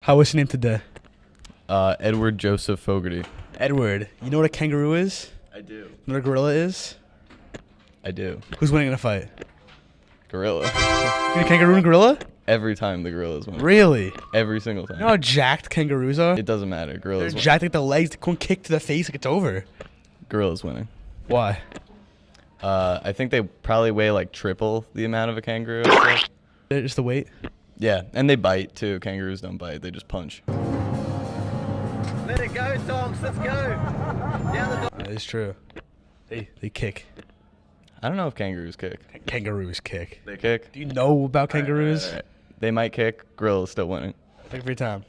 How was your name today? Edward Joseph Fogarty. Edward. You know what a kangaroo is? I do. You know what a gorilla is? I do. Who's winning in a fight? Gorilla. A kangaroo and gorilla? Every time the gorillas win. Really? Every single time. You know how jacked kangaroos are? It doesn't matter. They're Gorillas win. jacked like the legs. They go and kick to the face like it's over. Gorillas winning. Why? I think they probably weigh like triple the amount of a kangaroo. Just the weight? Yeah, and they bite too. Kangaroos don't bite. They just punch. Let it go, dogs. Let's go. Down the That is true. They kick. I don't know if kangaroos kick. Kangaroos kick. They kick? Do you know about kangaroos? All right. They might kick. Gorilla's still winning. Thank you for your time.